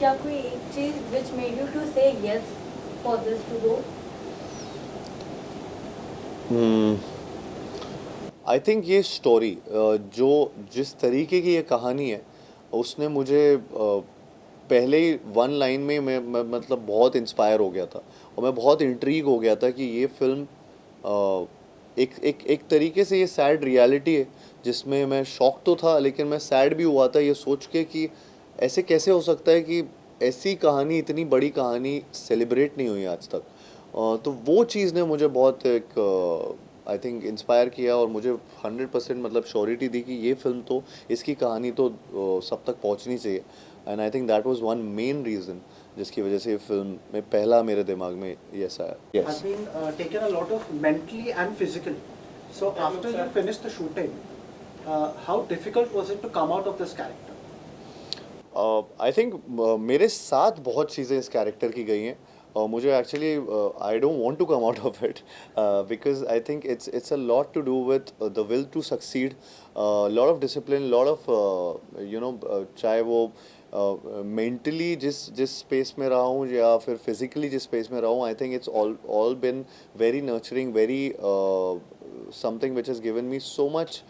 क्या कोई एक चीज which made you to say yes for this to go? I think ये स्टोरी जो जिस तरीके की ये कहानी है उसने मुझे पहले ही वन लाइन में मैं मतलब बहुत इंस्पायर हो गया था और मैं बहुत इंट्रीग हो गया था कि ये फिल्म एक एक एक तरीके से ये सैड रियलिटी है जिसमें मैं शॉक तो था लेकिन मैं सैड भी हुआ था ये सोच के कि ऐसे कैसे हो सकता है कि ऐसी कहानी इतनी बड़ी कहानी सेलिब्रेट नहीं हुई आज तक। तो वो चीज़ ने मुझे बहुत एक आई थिंक इंस्पायर किया और मुझे 100% मतलब श्योरिटी दी कि ये फिल्म तो इसकी कहानी तो सब तक पहुंचनी चाहिए। And I think that was one main reason जिसकी वजह से ये फिल्म में पहला मेरे दिमाग में यस आया। Has yes. been taken a lot of mentally and physically. So after you finished the shooting, how difficult was it to come out of this character? I think मेरे साथ बहुत चीज़ें इस कैरेक्टर की गई हैं और मुझे actually I don't want to come out of it because I think it's a lot to do with the will to succeed, lot of discipline, lot of you know, चाहे वो मेंटली जिस जिस space में रहा हूँ या फिर physically जिस स्पेस में रहा हूँ, आई think it's all been very nurturing, very something which has given me so much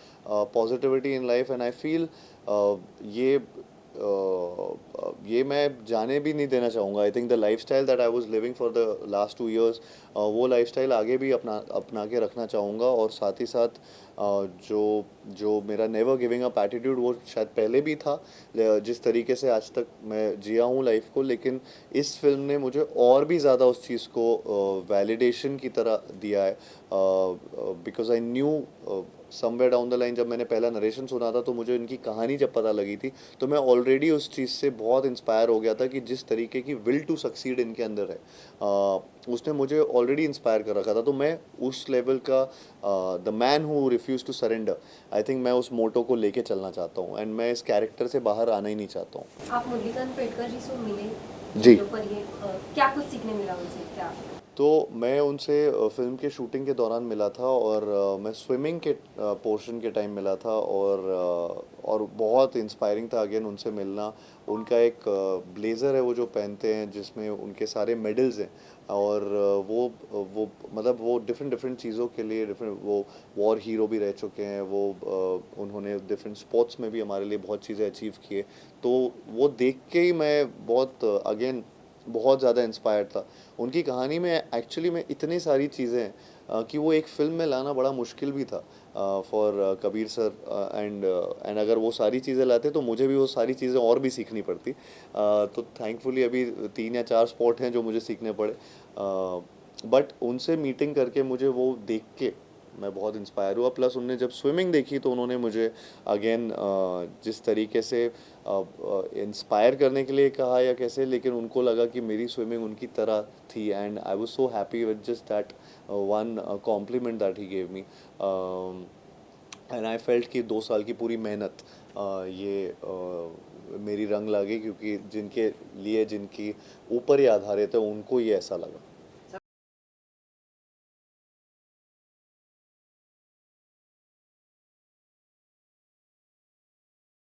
positivity in life and I feel ये ये मैं जाने भी नहीं देना चाहूँगा। I think the life style that I was living for the last 2 years, वो life style आगे भी अपना के रखना चाहूँगा और साथ ही साथ जो जो मेरा नेवर गिविंग अप एटीट्यूड वो शायद पहले भी था, जिस तरीके से आज तक मैं जिया हूँ लाइफ को, लेकिन इस फिल्म ने मुझे और भी ज़्यादा उस चीज़ को वैलिडेशन की तरह दिया है। Because I knew somewhere down the line जब मैंने पहला नरेशन सुना था तो मुझे इनकी कहानी जब पता लगी थी तो मैं ऑलरेडी उस चीज़ से बहुत इंस्पायर हो गया था कि जिस तरीके की विल टू सक्सीड इनके अंदर है उसने मुझे ऑलरेडी इंस्पायर कर रखा था। तो मैं उस लेवल का the man who refuse to surrender, I think मैं उस मोटो को लेके चलना चाहता हूँ एंड मैं इस कैरेक्टर से बाहर आना ही नहीं चाहता हूँ। आप मुरलीधर पेडकर जी से मिले जी। चीजों पर ये क्या कुछ सीखने मिला उनसे क्या? तो मैं उनसे फिल्म के शूटिंग के दौरान मिला था और मैं स्विमिंग के पोर्शन के टाइम मिला था और बहुत इंस्पायरिंग था अगेन उनसे मिलना। उनका एक ब्लेज़र है वो जो पहनते हैं जिसमें उनके सारे मेडल्स हैं और वो मतलब वो डिफरेंट डिफरेंट चीज़ों के लिए डिफरेंट, वो वॉर हीरो भी रह चुके हैं, वो उन्होंने डिफरेंट स्पोर्ट्स में भी हमारे लिए बहुत चीज़ें अचीव किए। तो वो देख के ही मैं बहुत अगेन बहुत ज़्यादा इंस्पायर्ड था। उनकी कहानी में एक्चुअली में इतनी सारी चीज़ें हैं कि वो एक फ़िल्म में लाना बड़ा मुश्किल भी था फॉर कबीर सर एंड अगर वो सारी चीज़ें लाते तो मुझे भी वो सारी चीज़ें और भी सीखनी पड़ती। तो थैंकफुली अभी 3 या 4 स्पॉट हैं जो मुझे सीखने पड़े, बट उनसे मीटिंग करके मुझे वो देख के मैं बहुत इंस्पायर हुआ। प्लस उनने जब स्विमिंग देखी तो उन्होंने मुझे अगेन जिस तरीके से इंस्पायर करने के लिए कहा या कैसे, लेकिन उनको लगा कि मेरी स्विमिंग उनकी तरह थी and I was so happy with just that one compliment that he gave me and I felt कि 2 साल की पूरी मेहनत ये मेरी रंग लागे क्योंकि जिनके लिए जिनकी ऊपर ही आधारित है उनको ये ऐसा लगा।